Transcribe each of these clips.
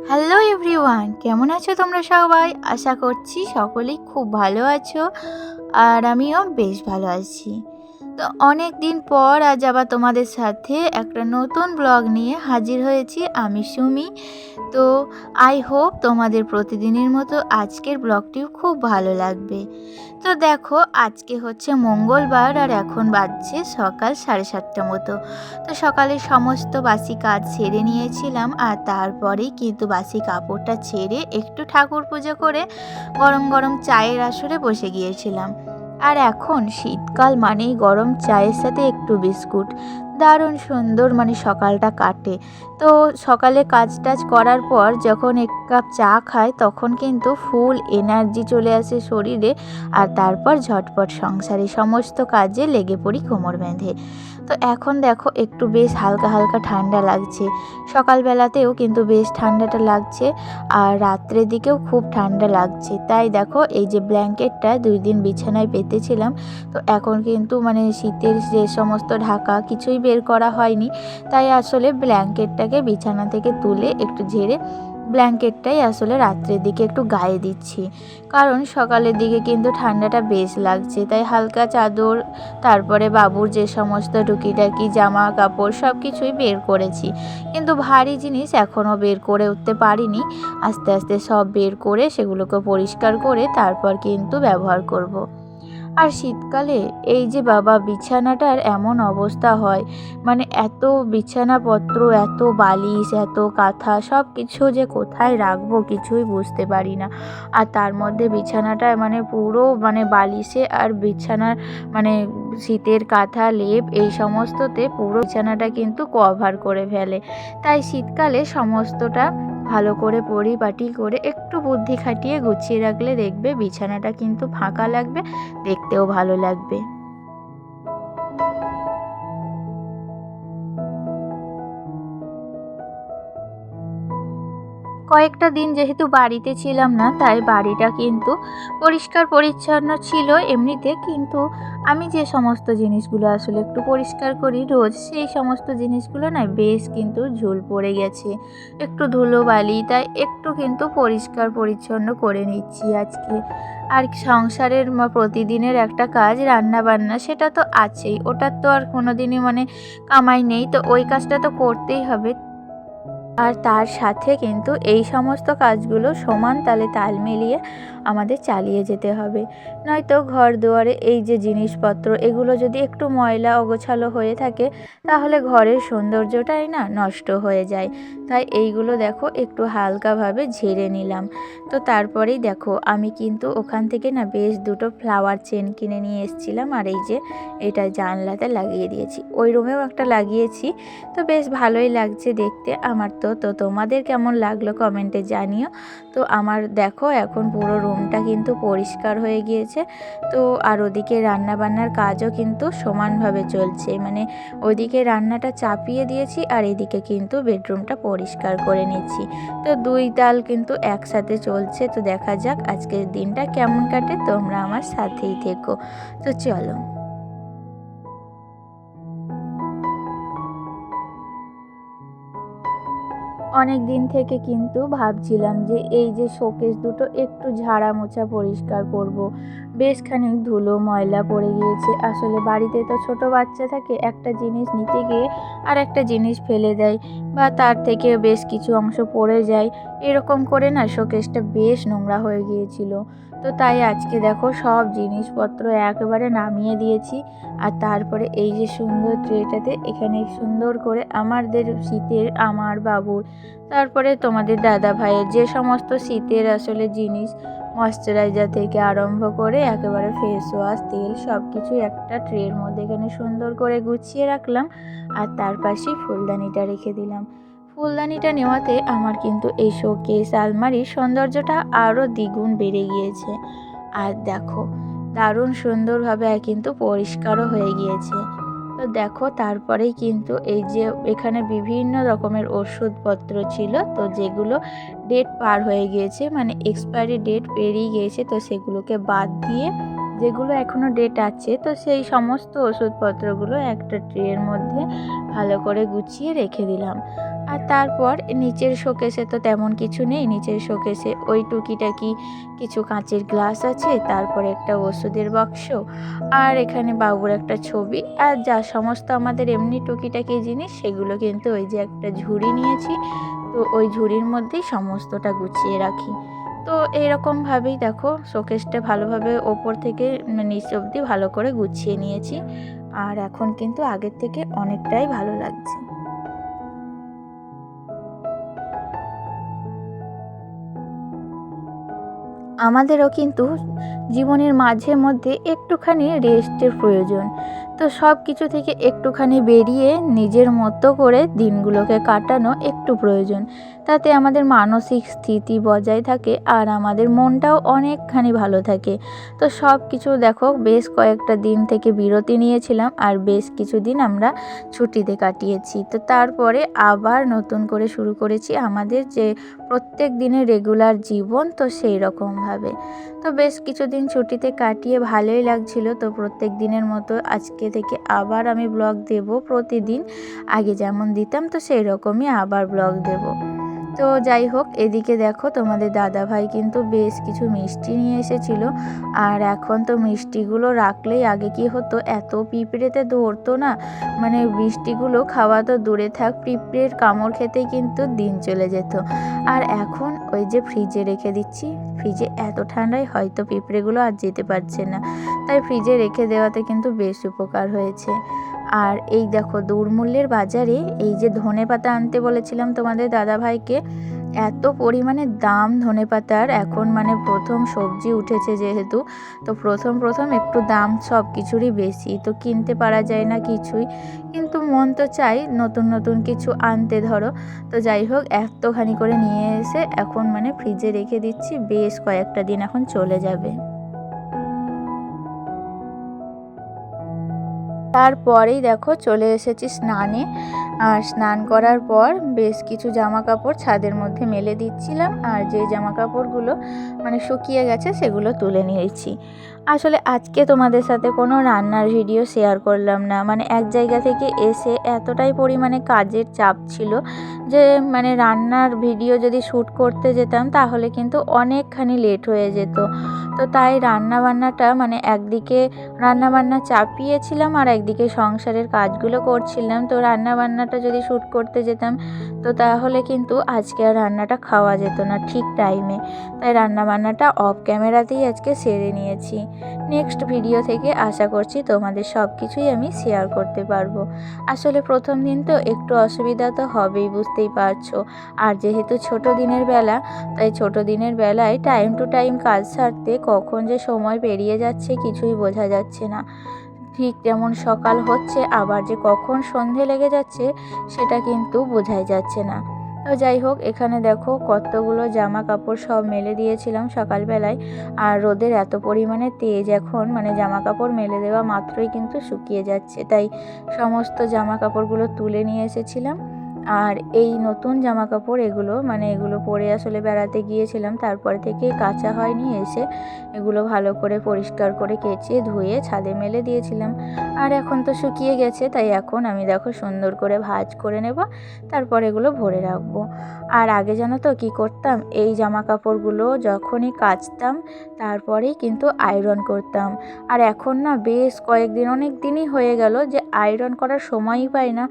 Hello everyone, কেমন আছো তোমরা সবাই? আশা করছি সকলেই খুব ভালো আছো। আর আমিও বেশ ভালো আছি। তো অনেক দিন পর আজ আবার তোমাদের সাথে একটা নতুন ব্লগ নিয়ে হাজির হয়েছি আমি সুমি। তো আই হোপ তোমাদের প্রতিদিনের মতো আজকের ব্লগটিও খুব ভালো লাগবে। তো দেখো, আজকে হচ্ছে মঙ্গলবার আর এখন বাজছে সকাল 7:30 মতো। তো সকালে সমস্ত বাসি কাজ সেরে নিয়েছিলাম, আর তারপরেই কিন্তু বাসি কাপড়টা ছেড়ে একটু ঠাকুর পুজো করে গরম গরম চায়ের আসরে বসে গিয়েছিলাম। আর এখন শীতকাল মানেই গরম চায়ের সাথে একটু বিস্কুট, দারুণ সুন্দর সকালটা কাটে। তো সকালে কাজ টাজ করার পর যখন এক কাপ চা খাই তখন কিন্তু ফুল এনার্জি চলে আসে শরীরে, আর তারপর ঝটপট সংসারে সমস্ত কাজে লেগে পড়ি কোমর বেঁধে। তো এখন দেখো একটু বেশ হালকা হালকা ঠান্ডা লাগছে, সকালবেলাতেও কিন্তু বেশ ঠান্ডাটা লাগছে, আর রাত্রের দিকেও খুব ঠান্ডা লাগছে। তাই দেখো, এই যে ব্ল্যাঙ্কেটটা 2 দিন বিছানায় পেতেছিলাম, তো এখন কিন্তু শীতের যে সমস্ত ঢাকা কিছুই বের করা হয়নি, তাই আসলে ব্ল্যাঙ্কেটটাকে বিছানা থেকে তুলে একটু ঝেড়ে ব্ল্যাঙ্কেটটাই আসলে রাত্রের দিকে একটু গায়ে দিচ্ছি, কারণ সকালের দিকে কিন্তু ঠান্ডাটা বেশ লাগছে। তাই হালকা চাদর, তারপরে বাবুর যে সমস্ত টুকিটাকি জামা কাপড় সব কিছুই বের করেছি, কিন্তু ভারী জিনিস এখনও বের করে উঠতে পারিনি। আস্তে আস্তে সব বের করে সেগুলোকে পরিষ্কার করে তারপর কিন্তু ব্যবহার করব। আর শীতকালে এই যে বাবা বিছানাটার এমন অবস্থা হয়, এত বিছানাপত্র, এত বালিশ, এত কাঁথা, সব কিছু যে কোথায় রাখবো কিছুই বুঝতে পারি না। আর তার মধ্যে বিছানাটা পুরো বালিশে আর বিছানার মানে শীতের কাঁথা লেপ এই সমস্ততে পুরো বিছানাটা কিন্তু কভার করে ফেলে। তাই শীতকালে সমস্তটা ভালো করে পরিপাটি করে একটু বুদ্ধি খাটিয়ে গুছিয়ে রাখলে দেখবে বিছানাটা কিন্তু ফাঁকা লাগবে, দেখতেও ভালো লাগবে। কয়েকটা দিন যেহেতু বাড়িতে ছিলাম না, তাই বাড়িটা কিন্তু পরিষ্কার পরিচ্ছন্ন ছিল এমনিতে, কিন্তু আমি যে সমস্ত জিনিসগুলো আসলে একটু পরিষ্কার করি রোজ, সেই সমস্ত জিনিসগুলো না বেশ কিন্তু ঝুল পড়ে গেছে, একটু ধুলোবালি, তাই একটু কিন্তু পরিষ্কার পরিচ্ছন্ন করে নিচ্ছি আজকে। আর সংসারের প্রতিদিনের একটা কাজ রান্না বান্না, সেটা তো আছেই, ওটার তো আর কোনোদিনই কামাই নেই, তো ওই কাজটা তো করতেই হবে। আর তার সাথে কিন্তু এই সমস্ত কাজগুলো সমান তালে তাল মিলিয়ে আমাদের চালিয়ে যেতে হবে, নয়তো ঘর দুয়ারে এই যে জিনিসপত্র এগুলো যদি একটু ময়লা অগোছালো হয়ে থাকে, তাহলে ঘরের সৌন্দর্যটাই না নষ্ট হয়ে যায়। তাই এইগুলো দেখো একটু হালকাভাবে ঝেড়ে নিলাম। তো তারপরেই দেখো, আমি কিন্তু ওখান থেকে না বেশ দুটো ফ্লাওয়ার চেন কিনে নিয়ে এসেছিলাম, আর এই যে এটা জানলাতে লাগিয়ে দিয়েছি, ওই রুমেও একটা লাগিয়েছি। তো বেশ ভালোই লাগছে দেখতে আমার। তো তোমাদের কেমন লাগলো কমেন্টে জানিও। তো আমার দেখো এখন পুরো রুমটা কিন্তু পরিষ্কার হয়ে গিয়েছে। তো আর ওদিকে রান্নাবান্নার কাজও কিন্তু সমানভাবে চলছে, ওদিকে রান্নাটা চাপিয়ে দিয়েছি আর এদিকে কিন্তু বেডরুমটা পরিষ্কার করে নিচ্ছি। তো দুই তাল কিন্তু একসাথে চলছে। তো দেখা যাক আজকের দিনটা কেমন কাটে, তোমরা আমার সাথেই থেকো। তো চলো। অনেক দিন থেকে কিন্তু ভাবছিলাম যে এই যে শোকেস দুটো একটু ঝাড়া মোছা পরিষ্কার করব। বেশ খানিক ধুলো ময়লা পড়ে গিয়েছে, আসলে বাড়িতে তো ছোট বাচ্চা থাকে, একটা জিনিস নিতে গিয়ে আর একটা জিনিস ফেলে দেয়, বা তার থেকে বেশ কিছু অংশ পড়ে যায়, এরকম করে না শোকেসটা বেশ নোংরা হয়ে গিয়েছিল। তো তাই আজকে দেখো সব জিনিসপত্র একেবারে নামিয়ে দিয়েছি, আর তারপরে এই যে সুন্দর ট্রেটাতে এখানে সুন্দর করে আমাদের শীতের, আমার বাবুর, তারপরে তোমাদের দাদা ভাইয়ের যে সমস্ত শীতের আসলে জিনিস, ময়শ্চারাইজার থেকে আরম্ভ করে একেবারে ফেস ওয়াশ, তেল, সব কিছু একটা ট্রের মধ্যে এখানে সুন্দর করে গুছিয়ে রাখলাম। আর তার পাশেই ফুলদানিটা রেখে দিলাম। ফুলদানিটা নেওয়াতে আমার কিন্তু এই শোকেস আলমারির সৌন্দর্যটা আরও দ্বিগুণ বেড়ে গিয়েছে। আর দেখো দারুণ সুন্দরভাবে কিন্তু পরিষ্কারও হয়ে গিয়েছে। তো দেখো তারপরেই কিন্তু এই যে এখানে বিভিন্ন রকমের ওষুধপত্র ছিল, তো যেগুলো ডেট পার হয়ে গিয়েছে, এক্সপায়ারি ডেট পেরিয়ে গিয়েছে, তো সেগুলোকে বাদ দিয়ে যেগুলো এখনও ডেট আছে, তো সেই সমস্ত ওষুধপত্রগুলো একটা ট্রের মধ্যে ভালো করে গুছিয়ে রেখে দিলাম। আর তারপর নিচের শোকেসে তো তেমন কিছু নেই, নিচের শোকেসে ওই টুকিটাকি কিছু কাঁচের গ্লাস আছে, তারপরে একটা ওষুধের বাক্স, আর এখানে বাবুর একটা ছবি, আর যা সমস্ত আমাদের এমনি টুকিটাকি জিনিস সেগুলো কিন্তু ওই যে একটা ঝুড়ি নিয়েছি, তো ওই ঝুড়ির মধ্যেই সমস্তটা গুছিয়ে রাখি। তো এইরকমভাবেই দেখো শোকেসটা ভালোভাবে ওপর থেকে নিচ অবধি ভালো করে গুছিয়ে নিয়েছি, আর এখন কিন্তু আগের থেকে অনেকটাই ভালো লাগছে। আমাদেরও কিন্তু জীবনের মাঝে মধ্যে একটুখানি রেস্টের প্রয়োজন। তো সব কিছু থেকে একটুখানি বেরিয়ে নিজের মতো করে দিনগুলোকে কাটানো একটু প্রয়োজন। তাতে আমাদের মানসিক স্থিতি বজায় থাকে আর আমাদের মনটাও অনেকখানি ভালো থাকে। তো সব কিছু দেখো বেশ কয়েকটা দিন থেকে বিরতি নিয়েছিলাম, আর বেশ কিছুদিন আমরা ছুটিতে কাটিয়েছি। তো তারপরে আবার নতুন করে শুরু করেছি আমাদের যে প্রত্যেক দিনের রেগুলার জীবন, তো সেই রকমভাবে। তো বেশ কিছুদিন ছুটিতে কাটিয়ে ভালোই লাগছিল। তো প্রত্যেক দিনের মতো আজকে থেকে আবার আমি ব্লগ দেব প্রতিদিন, আগে যেমন দিতাম তো সেই রকমই আবার ব্লগ দেব। তো যাই হোক, এদিকে দেখো তোমাদের দাদাভাই কিন্তু বেশ কিছু মিষ্টি নিয়ে এসেছিল, আর এখন তো মিষ্টিগুলো রাখলেই আগে কি হতো এত পিঁপড়েতে দৌড়তো না, মানে মিষ্টিগুলো খাওয়া তো দূরে থাক, পিঁপড়ের কামড় খেতেই কিন্তু দিন চলে যেত। আর এখন ওই যে ফ্রিজে রেখে দিচ্ছি, ফ্রিজে এত ঠান্ডায় হয়তো পিঁপড়েগুলো আর যেতে পারছে না, তাই ফ্রিজে রেখে দেওয়াতে কিন্তু বেশ উপকার হয়েছে। আর এই দেখো দৌড়মূল্যের বাজারে এই যে ধনেপাতা আনতে বলেছিলাম তোমাদের দাদাভাইকে, এত পরিমাণে দাম ধনেপাতার এখন, মানে প্রথম সবজি উঠেছে যেহেতু, তো প্রথম একটু দাম সব কিছুরই বেশি, তো কিনতে পারা যায় না কিছুই, কিন্তু মন তো চাই নতুন নতুন কিছু আনতে ধরো। তো যাই হোক এতখানি করে নিয়ে এসে এখন মানে ফ্রিজে রেখে দিচ্ছি, বেশ কয়েকটা দিন এখন চলে যাবে। তারপরেই দেখো চলে এসেছি স্নানে, আর স্নান করার পর বেশ কিছু জামা কাপড় ছাদের মধ্যে মেলে দিচ্ছিলাম, আর যে জামা কাপড়গুলো মানে শুকিয়ে গেছে সেগুলো তুলে নিয়েছি। আসলে আজকে তোমাদের সাথে কোনো রান্নার ভিডিও শেয়ার করলাম না, মানে এক জায়গা থেকে এসে এতটাই পরিমাণে কাজের চাপ ছিল যে মানে রান্নার ভিডিও যদি শ্যুট করতে যেতাম তাহলে কিন্তু অনেকখানি লেট হয়ে যেত। তো তাই রান্নাবান্নাটা মানে একদিকে রান্নাবান্না চাপিয়েছিলাম আর একদিকে সংসারের কাজগুলো করছিলাম। তো রান্নাবান্নাটা যদি শ্যুট করতে যেতাম তো তাহলে কিন্তু আজকে আর রান্নাটা খাওয়া যেত না ঠিক টাইমে, তাই রান্নাবান্নাটা অফ ক্যামেরাতেই আজকে সেরে নিয়েছি। নেক্সট ভিডিও থেকে আশা করছি তোমাদের সব কিছুই আমি শেয়ার করতে পারবো। আসলে প্রথম দিন তো একটু অসুবিধা তো হবেই, বুঝতেই পারছো। আর যেহেতু ছোট দিনের বেলা, তাই ছোট দিনের বেলায় টাইম টু টাইম কাজ সারতে কখন যে সময় পেরিয়ে যাচ্ছে কিছুই বোঝা যাচ্ছে না। ঠিক যেমন সকাল হচ্ছে আবার যে কখন সন্ধে লেগে যাচ্ছে সেটা কিন্তু বোঝাই যাচ্ছে না। তো যাই হোক, এখানে দেখো কতগুলো জামা কাপড় সব মেলে দিয়েছিলাম সকালবেলায়, আর রোদের এত পরিমাণে তেজ এখন, মানে জামা কাপড় মেলে দেওয়া মাত্রই কিন্তু শুকিয়ে যাচ্ছে, তাই সমস্ত জামা কাপড়গুলো তুলে নিয়ে এসেছিলাম। আর এই নতুন জামা কাপড় এগুলো, মানে এগুলো পরে আসলে বেড়াতে গিয়েছিলাম, তারপর থেকে কাচা হয়নি, এসে এগুলো ভালো করে পরিষ্কার করে কেচে ধুয়ে ছাদে মেলে দিয়েছিলাম। আর এখন তো শুকিয়ে গেছে, তাই এখন আমি দেখো সুন্দর করে ভাঁজ করে নেব, তারপর এগুলো ভরে রাখবো। আর আগে জানো তো কী করতাম, এই জামা কাপড়গুলো যখনই কাচতাম তারপরেই কিন্তু আয়রন করতাম। আর এখন না বেশ কয়েকদিন, অনেক দিনই হয়ে গেল যে আয়রন করার সময়ই পাই না।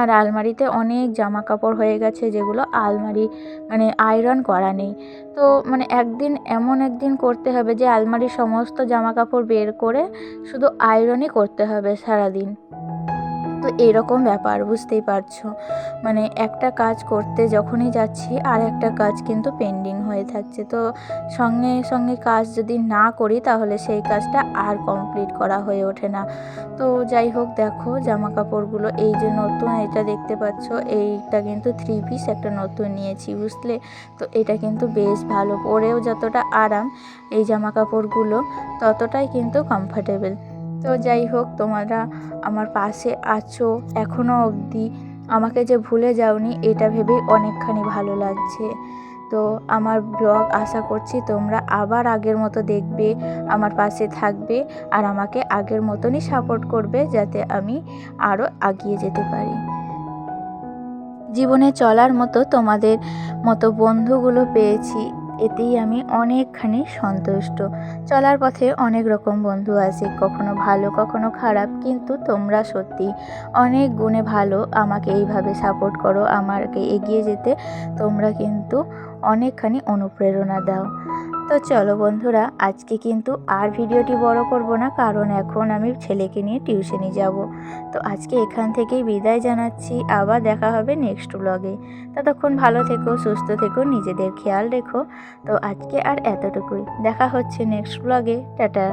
আর আলমারিতে অনেক জামা কাপড় হয়ে গেছে যেগুলো আলমারি মানে আয়রন করা নেই। তো মানে একদিন করতে হবে যে আলমারির সমস্ত জামা কাপড় বের করে শুধু আয়রনই করতে হবে সারাদিন। তো এরকম ব্যাপার, বুঝতেই পারছো, মানে একটা কাজ করতে যখনই যাচ্ছি আর একটা কাজ কিন্তু পেন্ডিং হয়ে থাকছে। তো সঙ্গে সঙ্গে কাজ যদি না করি তাহলে সেই কাজটা আর কমপ্লিট করা হয়ে ওঠে না। তো যাই হোক দেখো জামা কাপড়গুলো, এই যে নতুন এটা দেখতে পাচ্ছ, এইটা কিন্তু 3 পিস একটা নতুন নিয়েছি, বুঝলে। তো এটা কিন্তু বেশ ভালো, পরেও যতটা আরাম এই জামা কাপড়গুলো ততটাই কিন্তু কমফর্টেবল। তো যাই হোক, তোমরা আমার পাশে আছো এখনও অবধি, আমাকে যে ভুলে যাওনি এটা ভেবেই অনেকখানি ভালো লাগছে। তো আমার ব্লগ আশা করছি তোমরা আবার আগের মতো দেখবে, আমার পাশে থাকবে, আর আমাকে আগের মতনই সাপোর্ট করবে যাতে আমি আরও এগিয়ে যেতে পারি। জীবনে চলার মতো তোমাদের মতো বন্ধুগুলো পেয়েছি, এতেই আমি অনেকখানি সন্তুষ্ট। চলার পথে অনেক রকম বন্ধু আছে, কখনো ভালো কখনো খারাপ, কিন্তু তোমরা সত্যি অনেক গুণে ভালো। আমাকে এইভাবে সাপোর্ট করো, আমাকে এগিয়ে যেতে তোমরা কিন্তু অনেকখানি অনুপ্রেরণা দাও। তো চলো বন্ধুরা, আজকে কিন্তু আর ভিডিওটি বড় করব না, কারণ এখন আমি ছেলেকে নিয়ে টিউশনি যাব। তো আজকে এখান থেকেই বিদায় জানাচ্ছি, আবার দেখা হবে নেক্সট ব্লগে। ততক্ষণ ভালো থেকো, সুস্থ থেকো, নিজেদের খেয়াল রেখো। তো আজকে আর এতটুকুই, দেখা হচ্ছে নেক্সট ব্লগে। টাটা।